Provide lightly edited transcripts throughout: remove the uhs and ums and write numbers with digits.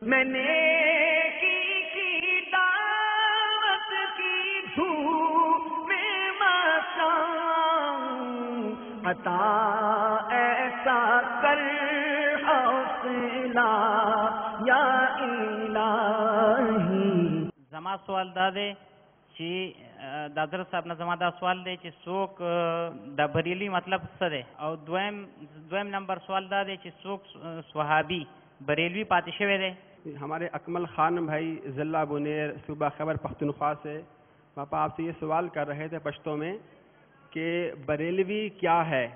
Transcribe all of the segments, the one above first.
میں نے کی دعوت کی دھوپ میں مساؤں عطا ایسا کر حوصلہ یا الہی. زما سوال دا دی چې د حضرت صاحب نه زما دا سوال دی چې څوک د بریلي مطلب څه دی، او دویم نمبر سوال دا دی چې څوک صحابي بریلوی پاتې شوی دی. ہمارے اکمل خان بھائی ضلع بنیر صوبہ خیبر پختونخوا سے باپا آپ سے یہ سوال کر رہے تھے پشتو میں کہ بریلوی کیا ہے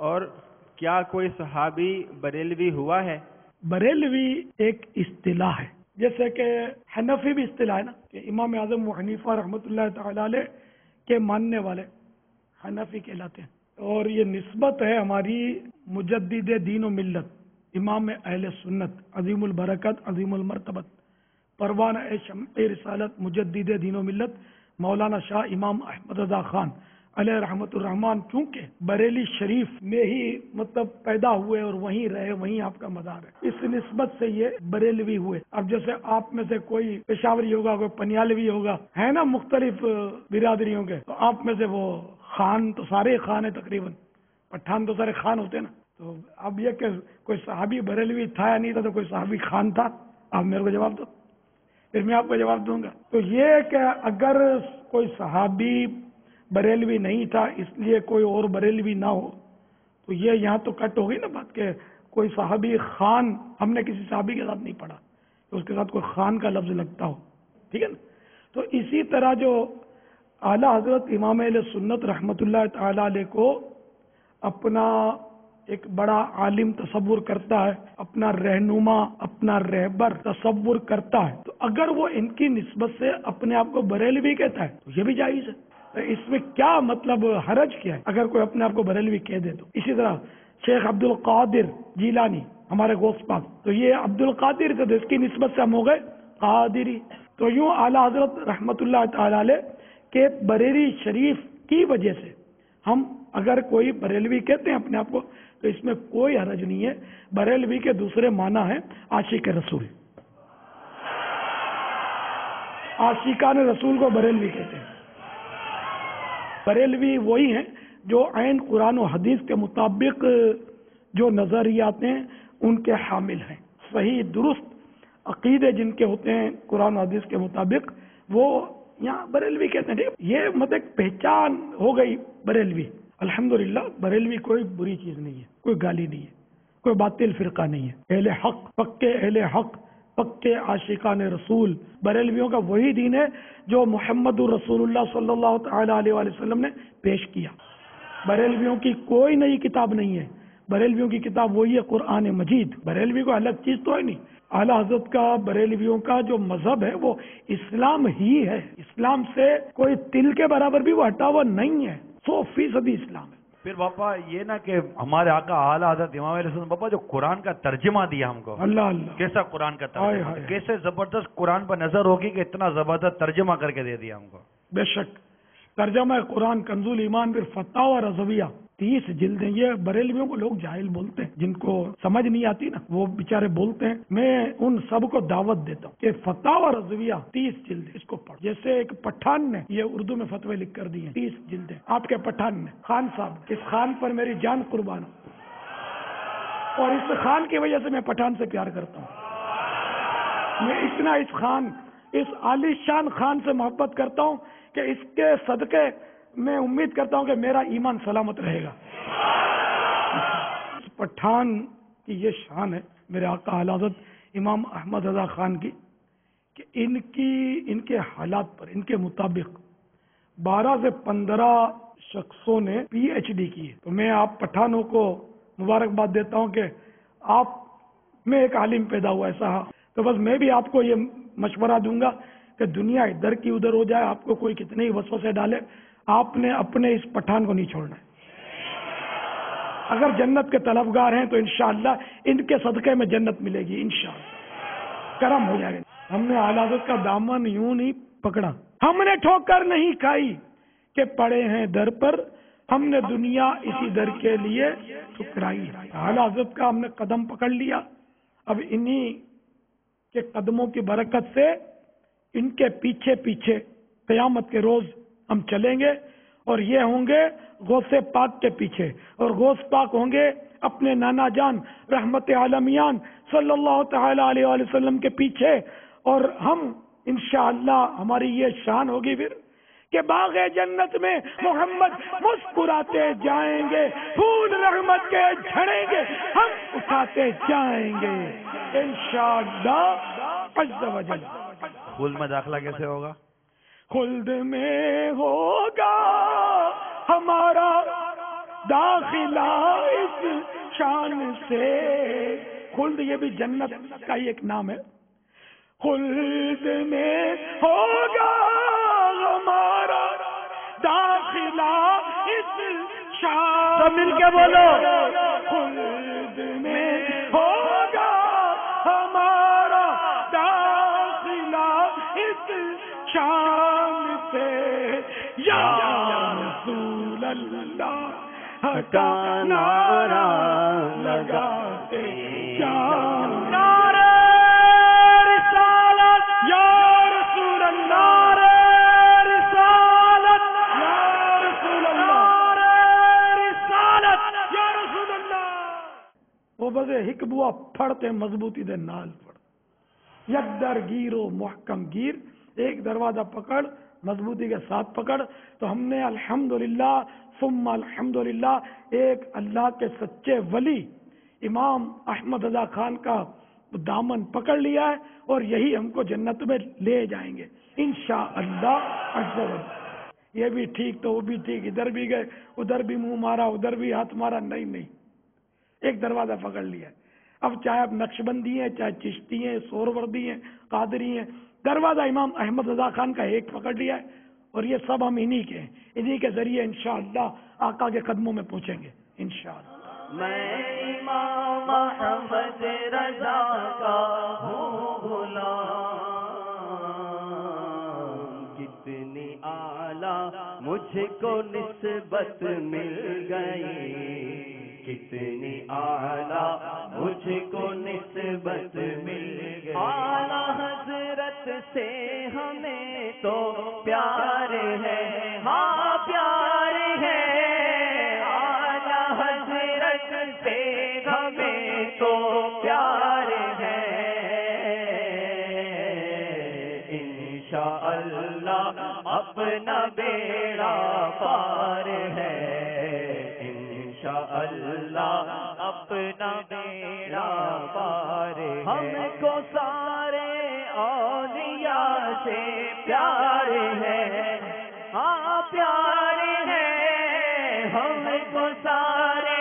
اور کیا کوئی صحابی بریلوی ہوا ہے؟ بریلوی ایک اصطلاح ہے، جیسے کہ حنفی بھی اصطلاح ہے نا، کہ امام اعظم ابو حنیفہ رحمۃ اللہ تعالی علیہ کے ماننے والے حنفی کہلاتے ہیں، اور یہ نسبت ہے ہماری مجدد دین و ملت امام اہل سنت عظیم البرکت عظیم المرتبت پروانہ شمع رسالت مجدد دین و ملت مولانا شاہ امام احمد رضا خان علیہ رحمۃ الرحمان، چونکہ بریلی شریف میں ہی مطلب پیدا ہوئے اور وہیں رہے، وہیں آپ کا مزار ہے، اس نسبت سے یہ بریلوی ہوئے. اب جیسے آپ میں سے کوئی پشاوری ہوگا، کوئی پنیالوی ہوگا، ہے نا مختلف برادریوں کے، تو آپ میں سے وہ خان تو سارے خان ہیں تقریباً، پٹھان تو سارے خان ہوتے ہیں نا. تو اب یہ کہ کوئی صحابی بریلوی تھا یا نہیں تھا، تو کوئی صحابی خان تھا؟ آپ میرے کو جواب دو، پھر میں آپ کو جواب دوں گا. تو یہ کہ اگر کوئی صحابی بریلوی نہیں تھا اس لیے کوئی اور بریلوی نہ ہو، تو یہ یہاں تو کٹ ہو گئی نا بات کہ کوئی صحابی خان، ہم نے کسی صحابی کے ساتھ نہیں پڑھا کہ اس کے ساتھ کوئی خان کا لفظ لگتا ہو، ٹھیک ہے نا. تو اسی طرح جو اعلیٰ حضرت امام اہل سنت رحمۃ اللہ تعالی علیہ کو اپنا ایک بڑا عالم تصور کرتا ہے، اپنا رہنما اپنا رہبر تصور کرتا ہے، تو اگر وہ ان کی نسبت سے اپنے آپ کو بریلوی کہتا ہے تو یہ بھی جائز ہے. اس میں کیا مطلب حرج کیا ہے اگر کوئی اپنے آپ کو بریلوی کہہ دے تو. اسی طرح شیخ عبد القادر جیلانی ہمارے غوث پاک، تو یہ عبد القادر تھے تو اس کی نسبت سے ہم ہو گئے قادری. تو یوں اعلیٰ حضرت رحمۃ اللہ تعالی علیہ کے بریلی شریف کی وجہ سے ہم اگر کوئی بریلوی کہتے ہیں اپنے آپ کو تو اس میں کوئی حرج نہیں ہے. بریلوی کے دوسرے معنی ہیں عاشق رسول، عاشقان رسول کو بریلوی کہتے ہیں. بریلوی وہی ہیں جو عین قرآن و حدیث کے مطابق جو نظریات ہیں ان کے حامل ہیں، صحیح درست عقیدے جن کے ہوتے ہیں قرآن و حدیث کے مطابق، وہ یہاں بریلوی کہتے ہیں. یہ مطلب ایک پہچان ہو گئی بریلوی. الحمدللہ بریلوی کوئی بری چیز نہیں ہے، کوئی گالی نہیں ہے، کوئی باطل فرقہ نہیں ہے. اہل حق، پکے اہل حق، پکے عاشقان رسول. بریلویوں کا وہی دین ہے جو محمد رسول اللہ صلی اللہ تعالی علیہ وآلہ وسلم نے پیش کیا. بریلویوں کی کوئی نئی کتاب نہیں ہے، بریلویوں کی کتاب وہی ہے قرآن مجید. بریلوی کو الگ چیز تو ہے نہیں. اعلیٰ حضرت کا بریلویوں کا جو مذہب ہے وہ اسلام ہی ہے. اسلام سے کوئی تل کے برابر بھی وہ ہٹا ہوا نہیں ہے، 100% اسلام ہے. پھر باپا یہ نا کہ ہمارے آقا اعلیٰ حضرت امام علیہ السلام باپا جو قرآن کا ترجمہ دیا ہم کو، اللہ اللہ کیسا قرآن کا ترجمہ، کیسے زبردست قرآن پر نظر ہوگی کہ اتنا زبردست ترجمہ کر کے دے دیا ہم کو. بے شک ترجمہ قرآن کنز الایمان پھر فتاوی رضویہ 30 جلدیں. یہ بریلویوں کو لوگ جاہل بولتے ہیں، جن کو سمجھ نہیں آتی نا وہ بیچارے بولتے ہیں. میں ان سب کو دعوت دیتا ہوں کہ فتاوی رضویہ 30 جلدیں اس کو پڑھ. جیسے ایک پٹھان نے یہ اردو میں فتوے لکھ کر دیے 30 جلدیں، آپ کے پٹھان نے، خان صاحب، اس خان پر میری جان قربان ہو، اور اس خان کی وجہ سے میں پٹھان سے پیار کرتا ہوں. میں اتنا اس خان، اس عالی شان خان سے محبت کرتا ہوں کہ اس کے صدقے میں امید کرتا ہوں کہ میرا ایمان سلامت رہے گا. پٹھان کی یہ شان ہے میرے آقا اعلیٰ حضرت امام احمد رضا خان کی کہ ان کے حالات پر، ان کے مطابق 12 سے 15 شخصوں نے PhD کی ہے. تو میں آپ پٹھانوں کو مبارکباد دیتا ہوں کہ آپ میں ایک عالم پیدا ہوا ایسا. تو بس میں بھی آپ کو یہ مشورہ دوں گا کہ دنیا ادھر کی ادھر ہو جائے، آپ کو کوئی کتنے ہی وسوسے ڈالے، آپ نے اپنے اس پٹھان کو نہیں چھوڑنا ہے. اگر جنت کے طلبگار ہیں تو انشاءاللہ ان کے صدقے میں جنت ملے گی، انشاءاللہ کرم ہو جائے گا. ہم نے اعلیٰ حضرت کا دامن یوں نہیں پکڑا، ہم نے ٹھوکر نہیں کھائی کہ پڑے ہیں در پر، ہم نے دنیا اسی در کے لیے ٹھکرائی. اعلیٰ حضرت کا ہم نے قدم پکڑ لیا. اب انہی کہ قدموں کی برکت سے ان کے پیچھے پیچھے قیامت کے روز ہم چلیں گے، اور یہ ہوں گے غوث پاک کے پیچھے، اور غوث پاک ہوں گے اپنے نانا جان رحمت عالمیان صلی اللہ تعالی علیہ وآلہ وسلم کے پیچھے، اور ہم انشاءاللہ ہماری یہ شان ہوگی پھر کہ باغ جنت میں محمد مسکراتے جائیں گے، پھول رحمت کے جھڑیں گے، ہم اٹھاتے جائیں گے انشاءاللہ عز و جل۔ خلد میں داخلہ کیسے ہوگا؟ خلد میں ہوگا ہمارا داخلہ اس شان سے۔ خلد یہ بھی جنت کا ہی ایک نام ہے۔ خلد میں ہوگا ہمارا داخلہ اس شان، سب مل کے بولو، خلد میں ہوگا ہمارا داخلہ اس شان سے، یا رسول اللہ کا نعرہ لگاتے جاؤ، نعرہ رسالت، یا رسول اللہ، نعرہ رسالت، یا رسول اللہ، نعرہ رسالت، یا رسول اللہ۔ وہ بزے ہک بوا پھڑتے مضبوطی دے نال پڑ، یک در گیرو محکم گیر، ایک دروازہ پکڑ مضبوطی کے ساتھ پکڑ۔ تو ہم نے الحمدللہ ثم الحمدللہ ایک اللہ کے سچے ولی امام احمد رضا خان کا دامن پکڑ لیا ہے، اور یہی ہم کو جنت میں لے جائیں گے انشاءاللہ عز و جل۔ یہ بھی ٹھیک تو وہ بھی ٹھیک، ادھر بھی گئے ادھر بھی منہ مارا ادھر بھی ہاتھ مارا، نہیں، ایک دروازہ پکڑ لیا ہے۔ اب چاہے آپ نقشبندی ہیں، چاہے چشتی ہیں، سہروردی ہیں، قادری ہیں، دروازہ امام احمد رضا خان کا ایک پکڑ لیا ہے، اور یہ سب ہم انہی کے ہیں، انہی کے ذریعے انشاءاللہ آقا کے قدموں میں پہنچیں گے انشاءاللہ۔ میں امام احمد رضا کا ہوں غلام، کتنی اعلیٰ مجھ کو نسبت مل گئی، کتنی اعلیٰ مجھ کو نسبت مل گئی، اعلیٰ حضرت سے ہمیں تو پیار ہے، ہاں پیار ہے، اعلیٰ حضرت سے ہمیں تو پیار ہے، انشاءاللہ اپنا بیڑا پار ہے، انشاءاللہ اپنا بیڑا پار ہے، ہم کو سارے اولیاء سے پیار ہے، ہاں پیار ہے، ہم کو سارے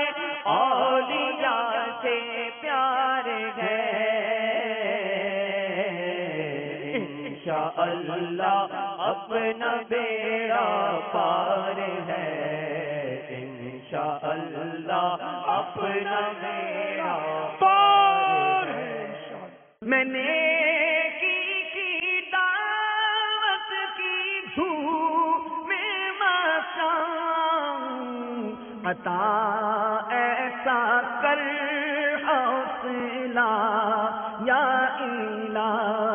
اولیاء سے پیار ہے، انشاءاللہ اپنا بیڑا پار ہے، انشاءاللہ اپنا بیڑا پار ہے۔ میں نے کی دعوت کی دھوم میں مقام، عطا ایسا کر حوصلہ یا الہ